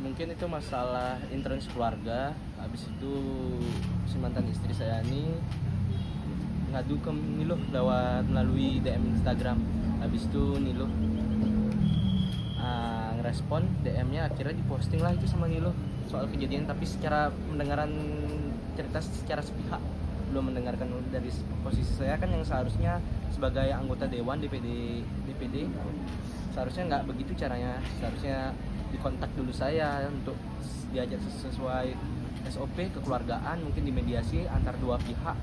Mungkin itu masalah intern keluarga. Habis itu si mantan istri saya ini ngadu ke Niluh melalui DM Instagram. Habis itu Niluh ngerespon DM-nya, akhirnya diposting lah itu sama Niluh soal kejadian, tapi secara mendengaran cerita secara sepihak, belum mendengarkan dari posisi saya kan yang seharusnya sebagai anggota dewan DPD seharusnya nggak begitu caranya. Seharusnya dikontak dulu saya untuk diajak sesuai SOP kekeluargaan, mungkin dimediasi antar dua pihak,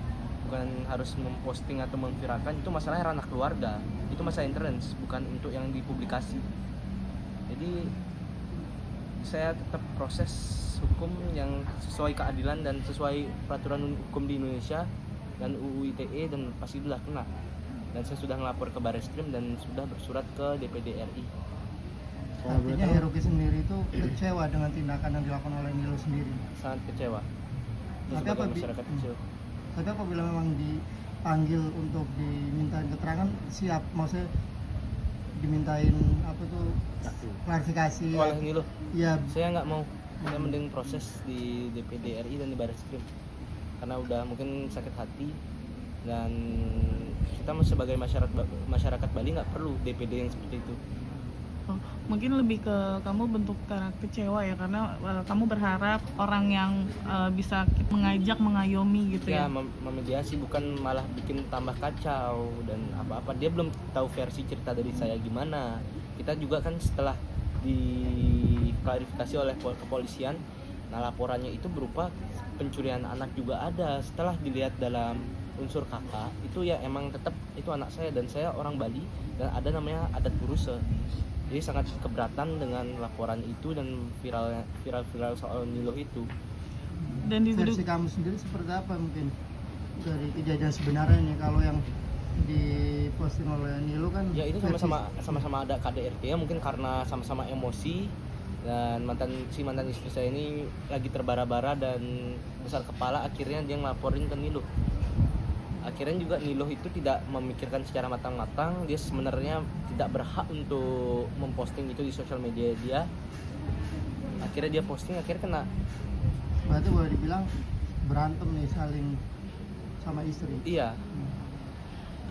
bukan harus memposting atau memviralkan. Itu masalahnya ranah keluarga, itu masalah interns, bukan untuk yang dipublikasi. Jadi saya tetap proses hukum yang sesuai keadilan dan sesuai peraturan hukum di Indonesia dan UU ITE, dan pasti sudah kena. Dan saya sudah melapor ke Barreskrim dan sudah bersurat ke DPD RI. Artinya Hiroki sendiri itu kecewa dengan tindakan yang dilakukan oleh Niluh sendiri. Sangat kecewa. Tapi Masyarakat kecil. Tapi apabila memang dipanggil untuk dimintain keterangan, siap, maksudnya dimintain apa tuh klarifikasi Oleh Niluh. Ya, Saya nggak mau. Saya mending proses di DPD RI dan di Barreskrim karena udah mungkin sakit hati, dan kita sebagai masyarakat Bali nggak perlu DPD yang seperti itu. Oh, mungkin lebih ke kamu bentuk karena kecewa ya, karena kamu berharap orang yang bisa mengajak, mengayomi gitu ya. Memediasi, bukan malah bikin tambah kacau dan apa-apa. Dia belum tahu versi cerita dari saya gimana. Kita juga kan setelah diklarifikasi oleh kepolisian, nah laporannya itu berupa pencurian anak juga ada. Setelah dilihat dalam unsur kakak, itu ya emang tetap itu anak saya, dan saya orang Bali dan ada namanya adat Puruse. Jadi sangat keberatan dengan laporan itu dan viral soal Niluh itu. Dan versi kamu sendiri seperti apa mungkin dari kejadian sebenarnya kalau yang diposting oleh Niluh kan? Ya itu sama-sama ada KDRT ya, mungkin karena sama-sama emosi, dan mantan istri saya ini lagi terbara-bara dan besar kepala, akhirnya dia ngelaporin ke Niluh. Akhirnya juga Niluh itu tidak memikirkan secara matang-matang, dia sebenarnya tidak berhak untuk memposting itu di sosial media dia. Akhirnya dia posting, akhirnya kena. Berarti boleh dibilang berantem nih, saling sama istri. Iya.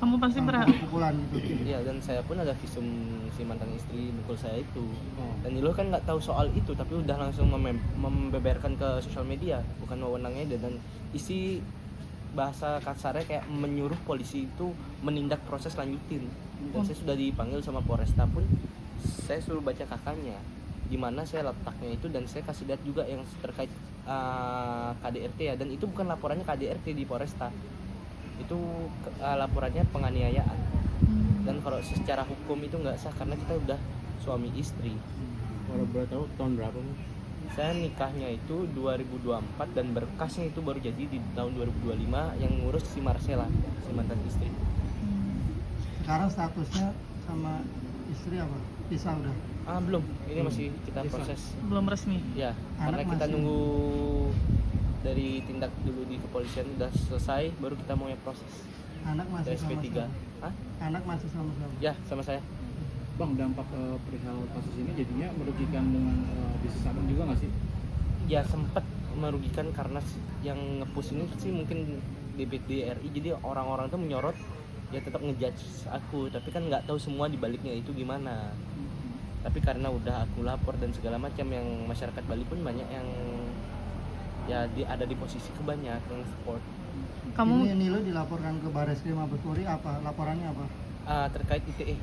Kamu pasti pukulan gitu. Iya, dan saya pun ada visum si mantan istri mukul saya itu. Dan Niluh kan nggak tahu soal itu, tapi udah langsung membeberkan ke sosial media, bukan wewenangnya dia. Dan isi bahasa kasarnya kayak menyuruh polisi itu menindak proses lanjutin. Dan saya sudah dipanggil sama Polresta pun, saya suruh baca kakaknya di mana saya letaknya itu, dan saya kasih lihat juga yang terkait KDRT ya. Dan itu bukan laporannya KDRT di Polresta, itu laporannya penganiayaan. Dan kalau secara hukum itu nggak sah karena kita udah suami istri. Kalau boleh tahu tahun berapa nih? Saya nikahnya itu 2024 dan berkasnya itu baru jadi di tahun 2025, yang ngurus si Marcella, si mantan istri. Sekarang statusnya sama istri apa? Pisah udah? Belum, ini masih kita proses. belum resmi. Ya, Anak karena kita masih- nunggu dari tindak dulu di kepolisian udah selesai, baru kita mau proses. Anak masih sama SP3. siapa? Hah? Anak masih sama siapa? Ya, sama saya. Bang, dampak perihal kasus ini jadinya merugikan dengan bisnis abang juga nggak sih? Ya sempat merugikan karena yang nge-push ini sih mungkin DPD RI, jadi orang-orang tuh menyorot ya tetap ngejudge aku, tapi kan nggak tahu semua di baliknya itu gimana. Tapi karena udah aku lapor dan segala macam, yang masyarakat Bali pun banyak yang ya ada di posisi kebanyak yang support. Kamu Ini Niluh dilaporkan ke Barreskrim Mabes Polri, apa laporannya apa? Terkait ITE,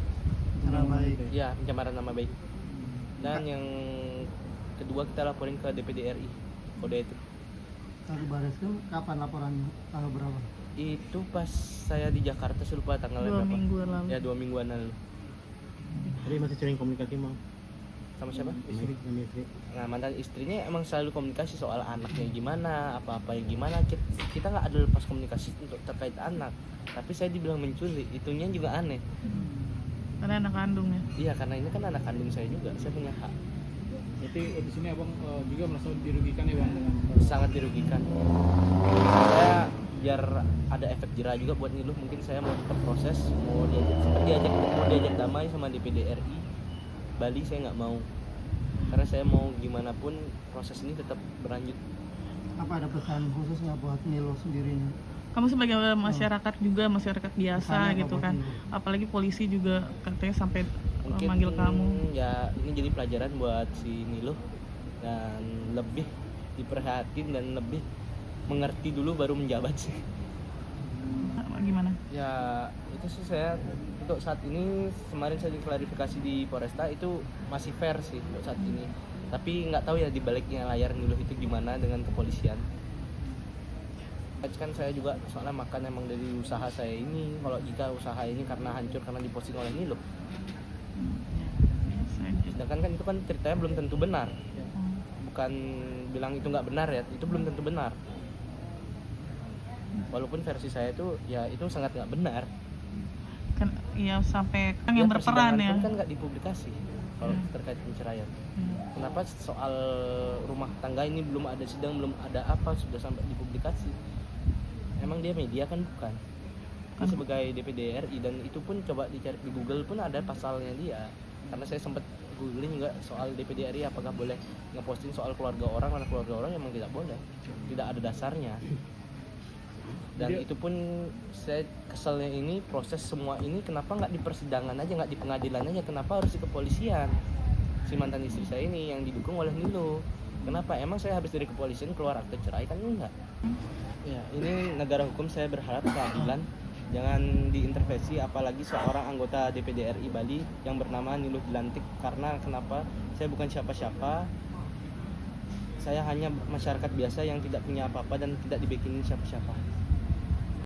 Cara baik. ya pencemaran nama baik. Dan yang kedua kita laporin ke DPD RI, kode etik. Kalau Barreskrim kapan laporannya? Tanggal berapa? Itu pas saya di Jakarta, saya lupa tanggalnya 2 berapa. mingguan lalu. Ya 2 mingguan lalu. Jadi masih sering komunikasi bang? Sama siapa? Istri, sama istri. Nah, mantan istrinya emang selalu komunikasi soal anaknya gimana, apa-apa yang gimana. Kita nggak ada lepas komunikasi untuk terkait anak. Tapi saya dibilang mencuri, itunya juga aneh. Karena anak kandung ya. Iya, karena ini kan anak kandung saya juga, saya punya hak. Berarti di sini abang juga merasa dirugikan ya bang dengan Sangat dirugikan. Saya biar ada efek jerah juga buat Niluh, mungkin saya mau tetap proses, mau diajak damai sama DPD RI Bali, saya nggak mau. karena saya mau gimana pun proses ini tetap berlanjut. Apa ada pesan khususnya buat Nilo sendiri nih? Kamu sebagai masyarakat juga, masyarakat biasa Pesannya apa gitu buat kan, Nilo? apalagi polisi juga katanya sampai Mungkin manggil kamu. ya ini jadi pelajaran buat si Nilo dan lebih diperhatiin dan lebih mengerti dulu baru menjabat sih. Gimana? Ya itu sih, saya untuk saat ini kemarin saya klarifikasi di Polresta itu masih fair sih untuk saat ini, tapi nggak tahu ya di baliknya layar Nilo itu gimana dengan kepolisian. Kan saya juga soalnya makan emang dari usaha saya ini, kalau jika usaha ini karena hancur karena diposting oleh Nilo, Biasa aja. sedangkan kan itu kan ceritanya belum tentu benar, bukan bilang itu nggak benar ya, itu belum tentu benar. Walaupun versi saya itu ya itu sangat nggak benar. Kan ya sampai kan yang Ya, berperan persidangan ya. pun kan nggak dipublikasi kalau terkait penceraian. Kenapa soal rumah tangga ini belum ada sidang, belum ada apa, sudah sampai dipublikasi? Emang dia media kan bukan? Dia sebagai DPD RI, dan itu pun coba dicari di Google pun ada pasalnya dia. Karena saya sempat googling juga soal DPD RI apakah boleh ngeposting soal keluarga orang, karena keluarga orang emang tidak boleh, tidak ada dasarnya. Dan itu pun saya keselnya ini proses semua ini kenapa nggak di persidangan aja, nggak di pengadilan aja, kenapa harus di kepolisian? Si mantan istri saya ini yang didukung oleh Nilo, kenapa? Emang saya habis dari kepolisian keluar akte cerai kan enggak? Ya ini negara hukum, saya berharap keadilan, jangan diintervensi apalagi seorang anggota DPD RI Bali yang bernama Nilo Dilantik. Karena kenapa? Saya bukan siapa-siapa, saya hanya masyarakat biasa yang tidak punya apa-apa dan tidak dibikinin siapa-siapa.